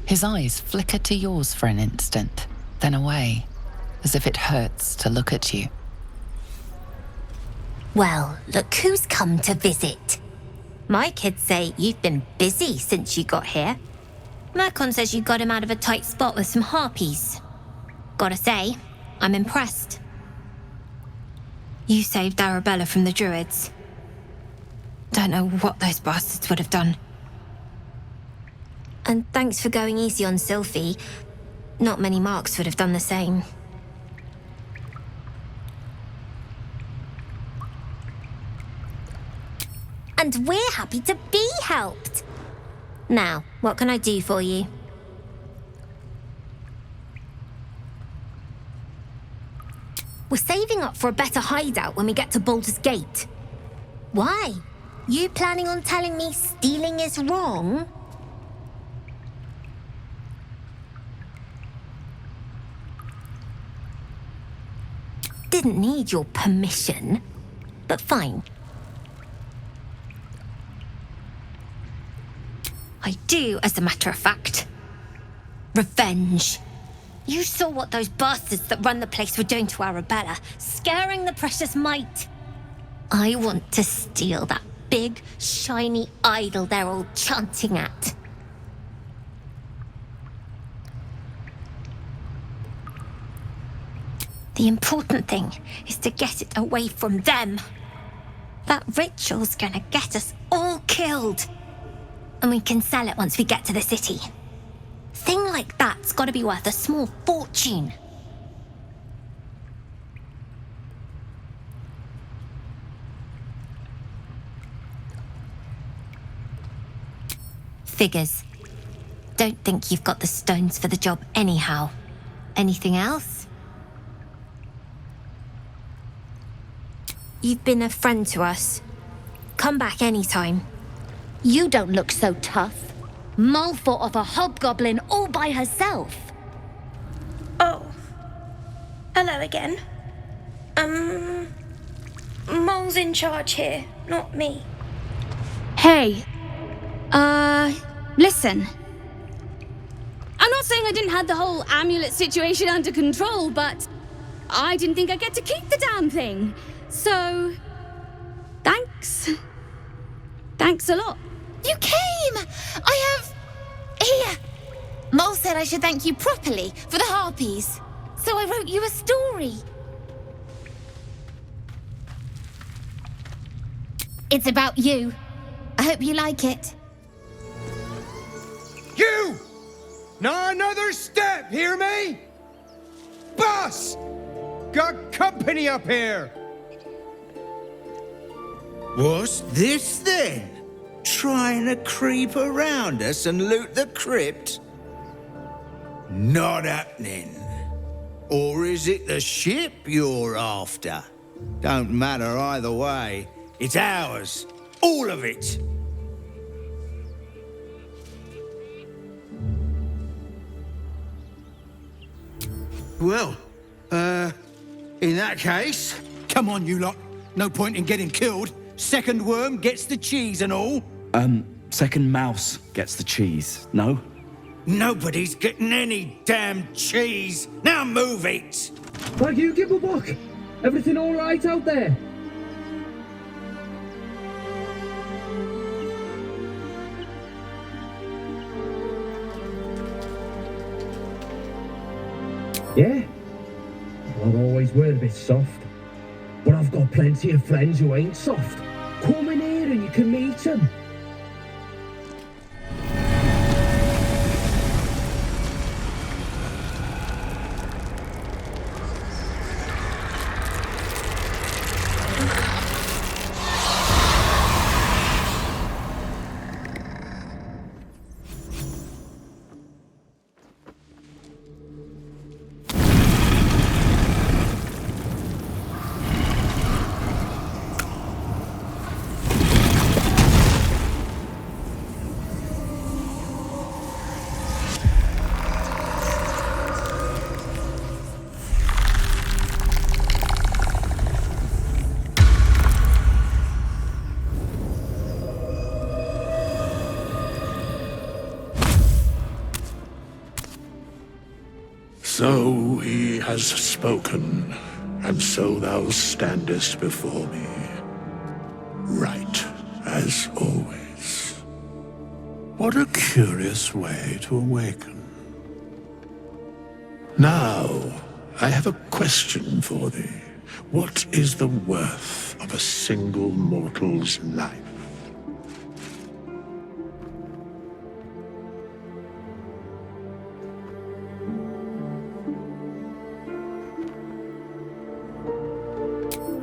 His eyes flicker to yours for an instant, then away, as if it hurts to look at you. Well, look who's come to visit. My kids say you've been busy since you got here. Mercon says you got him out of a tight spot with some harpies. Gotta say, I'm impressed. You saved Arabella from the Druids. Don't know what those bastards would have done. And thanks for going easy on Sylphie. Not many Marks would have done the same. And we're happy to be helped. Now, what can I do for you? We're saving up for a better hideout when we get to Baldur's Gate. Why? You planning on telling me stealing is wrong? Didn't need your permission, but fine. I do, as a matter of fact. Revenge. You saw what those bastards that run the place were doing to Arabella, scaring the precious mite. I want to steal that big, shiny idol they're all chanting at. The important thing is to get it away from them. That ritual's gonna get us all killed. And we can sell it once we get to the city. Thing like that's gotta be worth a small fortune. Figures. Don't think you've got the stones for the job anyhow. Anything else? You've been a friend to us. Come back anytime. You don't look so tough. Mole fought off a hobgoblin all by herself. Oh. Hello again. Mole's in charge here, not me. Hey. Listen. I'm not saying I didn't have the whole amulet situation under control, but I didn't think I'd get to keep the damn thing. So, thanks. Thanks a lot. You came! I have... Here. Mole said I should thank you properly for the harpies. So I wrote you a story. It's about you. I hope you like it. You! Not another step, hear me? Boss! Got company up here! What's this then? Trying to creep around us and loot the crypt? Not happening. Or is it the ship you're after? Don't matter either way. It's ours. All of it. Well, in that case, come on, you lot. No point in getting killed. Second worm gets the cheese and all. Second mouse gets the cheese, no? Nobody's getting any damn cheese. Now move it. Thank you, Gibblebuck. Everything all right out there? Yeah? Well, I always were a bit soft. But I've got plenty of friends who ain't soft. Come in here and you can meet them. So he has spoken, and so thou standest before me. Right, as always. What a curious way to awaken. Now, I have a question for thee. What is the worth of a single mortal's life?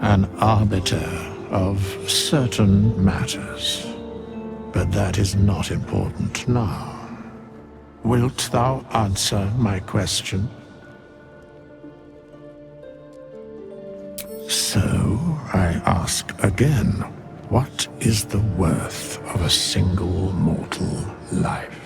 An arbiter of certain matters. But that is not important now. Wilt thou answer my question? So, I ask again, what is the worth of a single mortal life?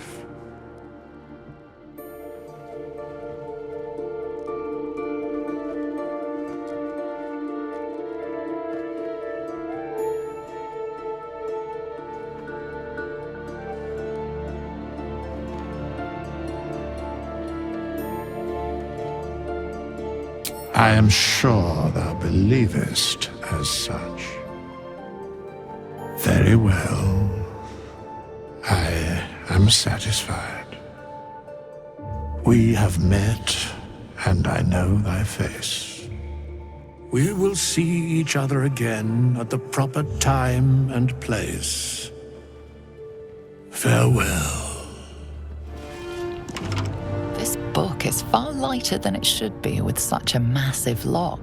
I am sure thou believest as such. Very well. I am satisfied. We have met, and I know thy face. We will see each other again at the proper time and place. Farewell. This book is far lighter than it should be with such a massive lock.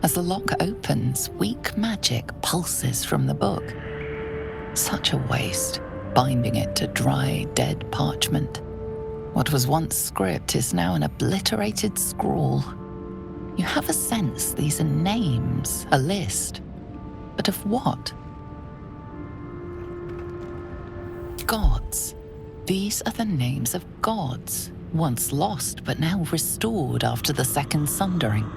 As the lock opens, weak magic pulses from the book. Such a waste, binding it to dry, dead parchment. What was once script is now an obliterated scrawl. You have a sense these are names, a list. But of what? Gods. These are the names of gods, once lost but now restored after the Second Sundering.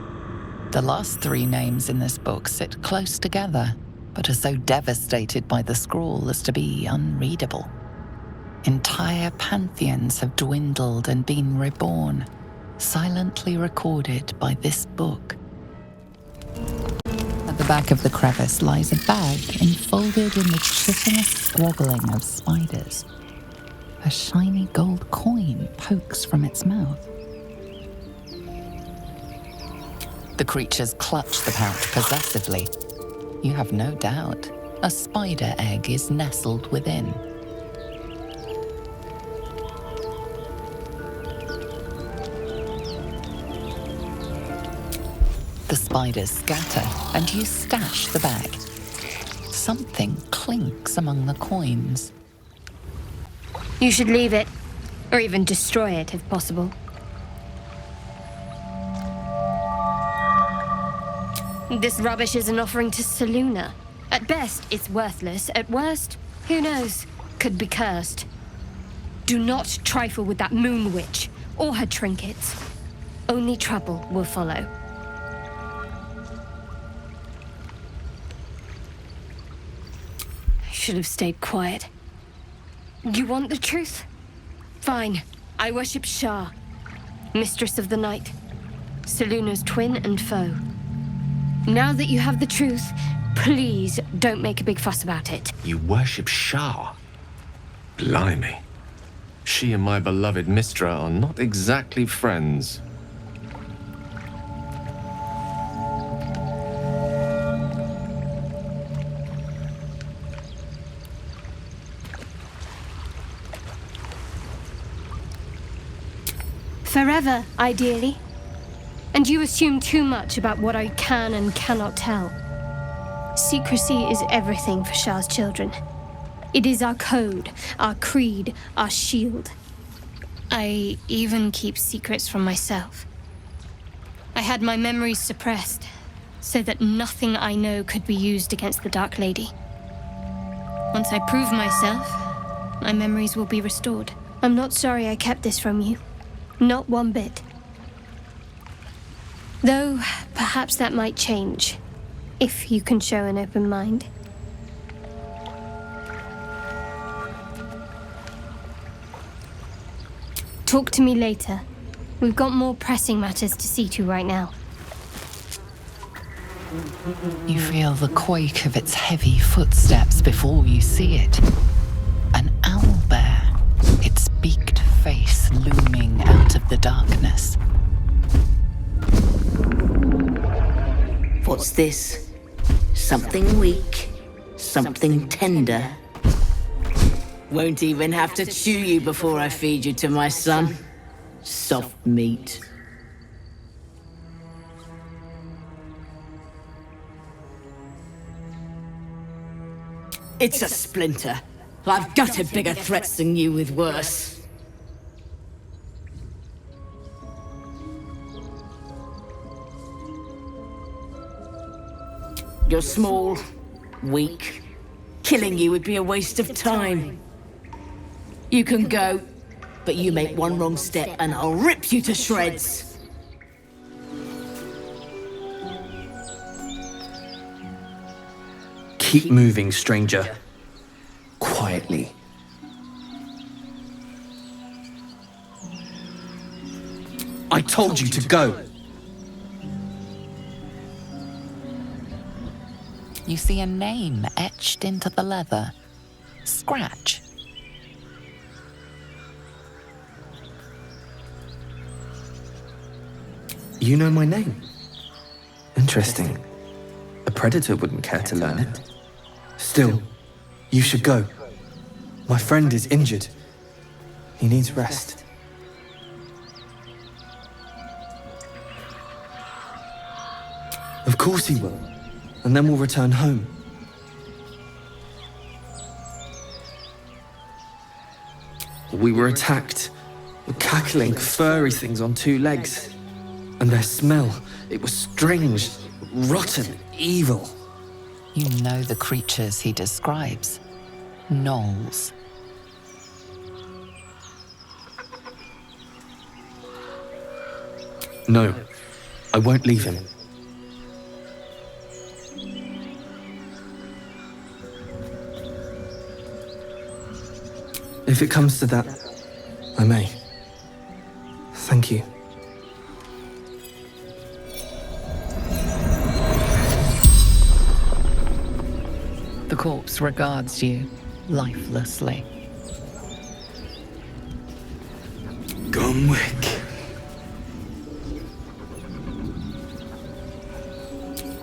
The last three names in this book sit close together, but are so devastated by the scrawl as to be unreadable. Entire pantheons have dwindled and been reborn, silently recorded by this book. At the back of the crevice lies a bag enfolded in the chitinous squabbling of spiders. A shiny gold coin pokes from its mouth. The creatures clutch the pouch possessively. You have no doubt a spider egg is nestled within. The spiders scatter, and you stash the bag. Something clinks among the coins. You should leave it, or even destroy it if possible. This rubbish is an offering to Seluna. At best, it's worthless. At worst, who knows, could be cursed. Do not trifle with that moon witch, or her trinkets. Only trouble will follow. I should have stayed quiet. You want the truth? Fine. I worship Shah, Mistress of the Night, Seluna's twin and foe. Now that you have the truth, please don't make a big fuss about it. You worship Shah? Blimey. She and my beloved Mistra are not exactly friends. Forever, ideally. And you assume too much about what I can and cannot tell. Secrecy is everything for Shah's children. It is our code, our creed, our shield. I even keep secrets from myself. I had my memories suppressed, so that nothing I know could be used against the Dark Lady. Once I prove myself, my memories will be restored. I'm not sorry I kept this from you. Not one bit. Though, perhaps that might change, if you can show an open mind. Talk to me later. We've got more pressing matters to see to right now. You feel the quake of its heavy footsteps before you see it. An owlbear, its beaked face looming out of the darkness. What's this? Something weak, something tender. Won't even have to chew you before I feed you to my son. Soft meat. It's a splinter. I've gutted bigger threats than you with worse. You're small, weak. Killing you would be a waste of time. You can go, but you make one wrong step and I'll rip you to shreds. Keep moving, stranger. Quietly. I told you to go. You see a name etched into the leather. Scratch. You know my name? Interesting. A predator wouldn't care to learn it. Still, you should go. My friend is injured. He needs rest. Of course he will. And then we'll return home. We were attacked. Cackling, furry things on two legs. And their smell, it was strange, rotten, evil. You know the creatures he describes. Gnolls. No, I won't leave him. If it comes to that, I may. Thank you. The corpse regards you lifelessly. Gomwick.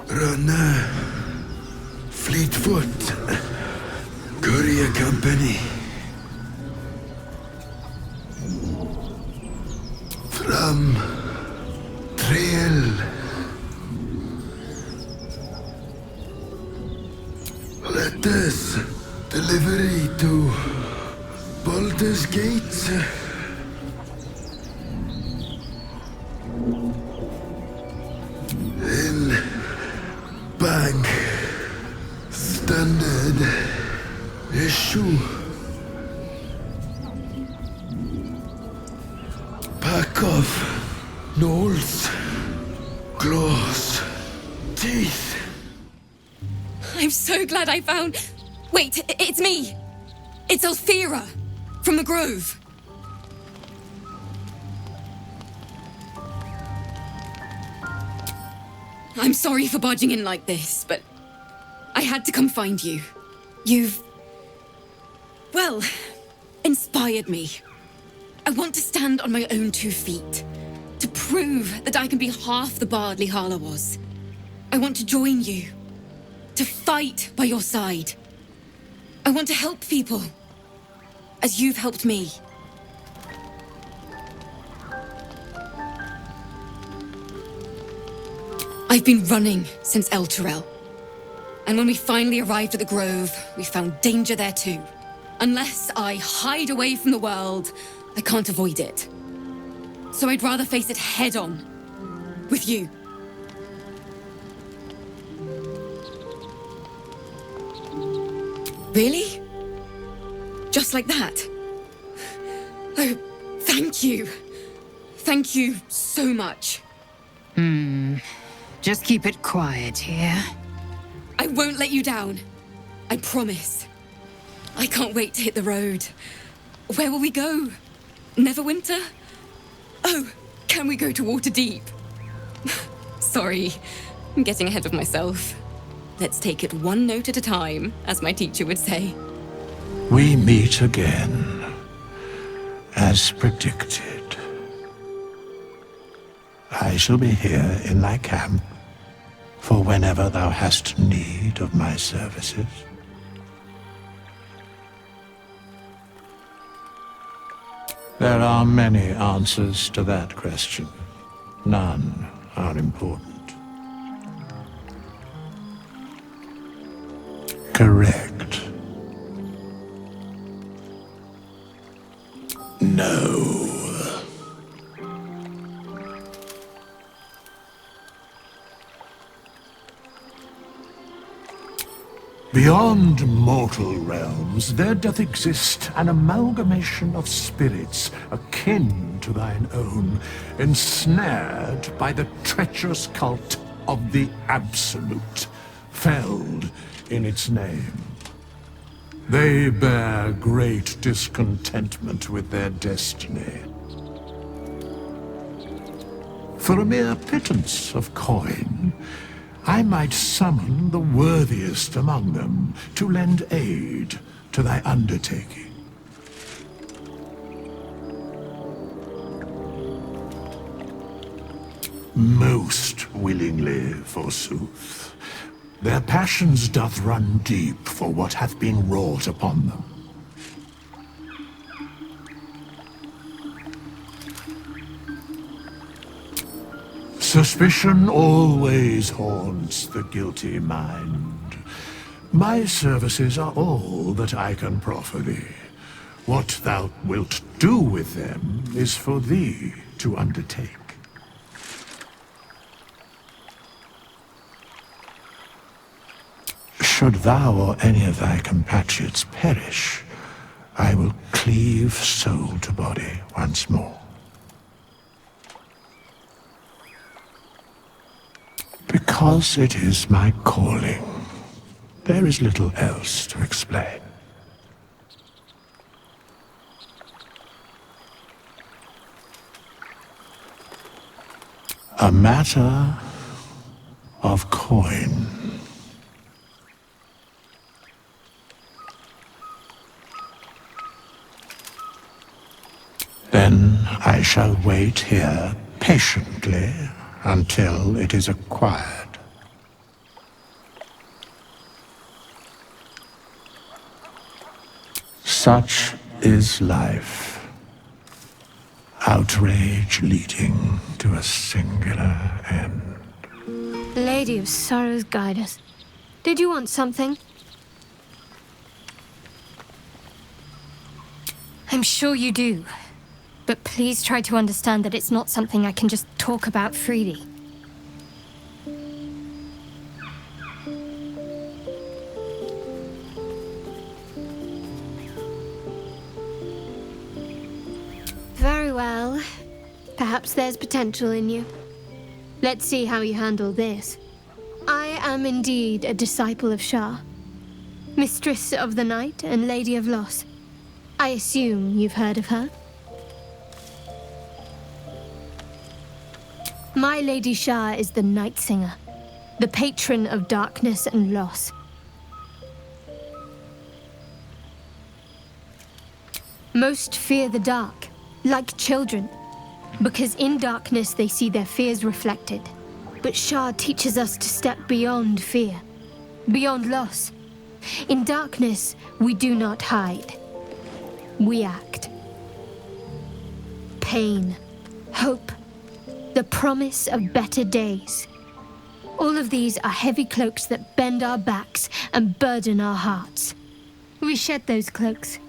Runner. Fleetfoot. Courier Company. From Trail. Letters. Delivery to Baldur's Gate. In Bank. Standard. Issue. Pack of gnolls. Claws. Teeth. I'm so glad I found... Wait, it's me! It's Althera, from the Grove. I'm sorry for barging in like this, but I had to come find you. You've... well, inspired me. I want to stand on my own 2 feet, to prove that I can be half the bard Lihala was. I want to join you, to fight by your side. I want to help people, as you've helped me. I've been running since El Turel. And when we finally arrived at the Grove, we found danger there too. Unless I hide away from the world, I can't avoid it. So I'd rather face it head on, with you. Really? Just like that? Oh, thank you. Thank you so much. Just keep it quiet here. I won't let you down. I promise. I can't wait to hit the road. Where will we go? Neverwinter? Oh, can we go to Waterdeep? Sorry, I'm getting ahead of myself. Let's take it one note at a time, as my teacher would say. We meet again, as predicted. I shall be here in thy camp for whenever thou hast need of my services. There are many answers to that question. None are important. Correct. No. Beyond mortal realms, there doth exist an amalgamation of spirits akin to thine own, ensnared by the treacherous cult of the Absolute, felled in its name. They bear great discontentment with their destiny. For a mere pittance of coin, I might summon the worthiest among them to lend aid to thy undertaking. Most willingly, forsooth. Their passions doth run deep for what hath been wrought upon them. Suspicion always haunts the guilty mind. My services are all that I can proffer thee. What thou wilt do with them is for thee to undertake. Should thou or any of thy compatriots perish, I will cleave soul to body once more. Because it is my calling, there is little else to explain. A matter of coin. Then I shall wait here patiently until it is acquired. Such is life. Outrage leading to a singular end. Lady of Sorrows, guide us. Did you want something? I'm sure you do. But please try to understand that it's not something I can just talk about freely. Very well. Perhaps there's potential in you. Let's see how you handle this. I am indeed a disciple of Shah, Mistress of the Night and Lady of Loss. I assume you've heard of her? My Lady Shah is the Night Singer, the patron of darkness and loss. Most fear the dark, like children, because in darkness they see their fears reflected. But Shah teaches us to step beyond fear, beyond loss. In darkness, we do not hide. We act. Pain, hope, the promise of better days. All of these are heavy cloaks that bend our backs and burden our hearts. We shed those cloaks.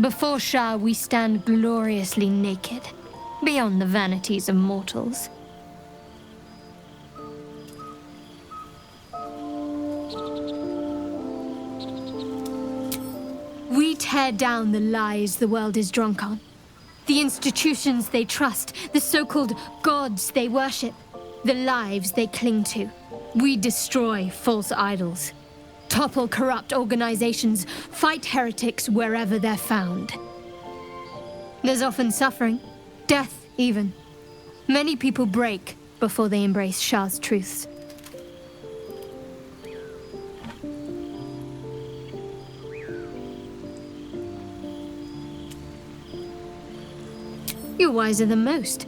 Before Shah, we stand gloriously naked, beyond the vanities of mortals. We tear down the lies the world is drunk on, the the institutions they trust, the so-called gods they worship, the lives they cling to. We destroy false idols, topple corrupt organizations, fight heretics wherever they're found. There's often suffering, death even. Many people break before they embrace Shah's truths. You're wiser than most.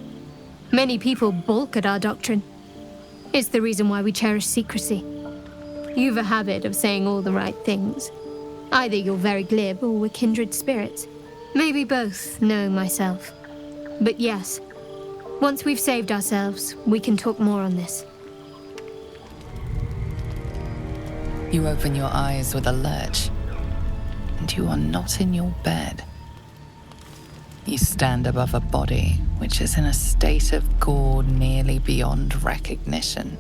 Many people balk at our doctrine. It's the reason why we cherish secrecy. You've a habit of saying all the right things. Either you're very glib or we're kindred spirits. Maybe both, knowing myself. But yes, once we've saved ourselves, we can talk more on this. You open your eyes with a lurch, and you are not in your bed. You stand above a body which is in a state of gore nearly beyond recognition.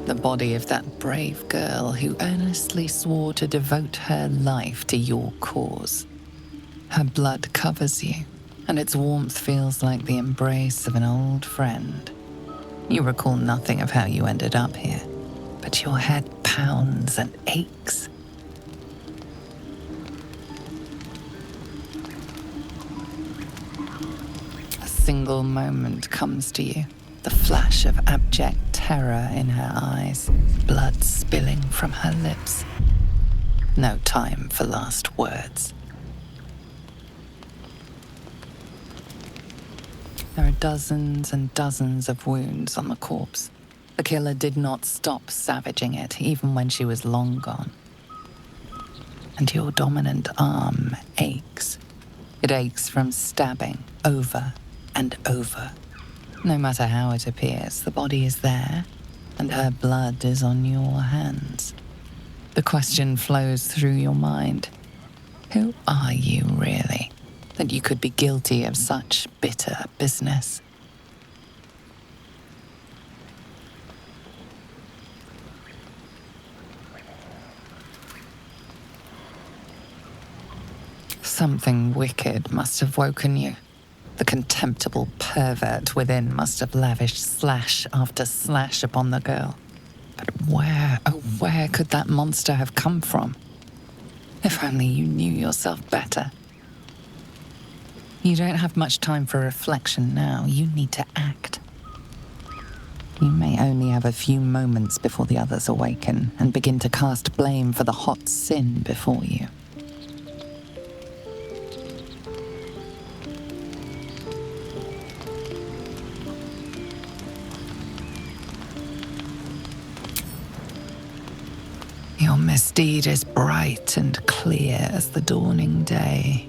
The body of that brave girl who earnestly swore to devote her life to your cause. Her blood covers you, and its warmth feels like the embrace of an old friend. You recall nothing of how you ended up here, but your head pounds and aches. A single moment comes to you, the flash of abject terror in her eyes, blood spilling from her lips. No time for last words. There are dozens and dozens of wounds on the corpse. The killer did not stop savaging it, even when she was long gone. And your dominant arm aches. It aches from stabbing over and over. No matter how it appears, the body is there, and her blood is on your hands. The question flows through your mind. Who are you, really, that you could be guilty of such bitter business? Something wicked must have woken you. The contemptible pervert within must have lavished slash after slash upon the girl. But where, oh where could that monster have come from? If only you knew yourself better. You don't have much time for reflection now. You need to act. You may only have a few moments before the others awaken and begin to cast blame for the hot sin before you. Your misdeed is bright and clear as the dawning day.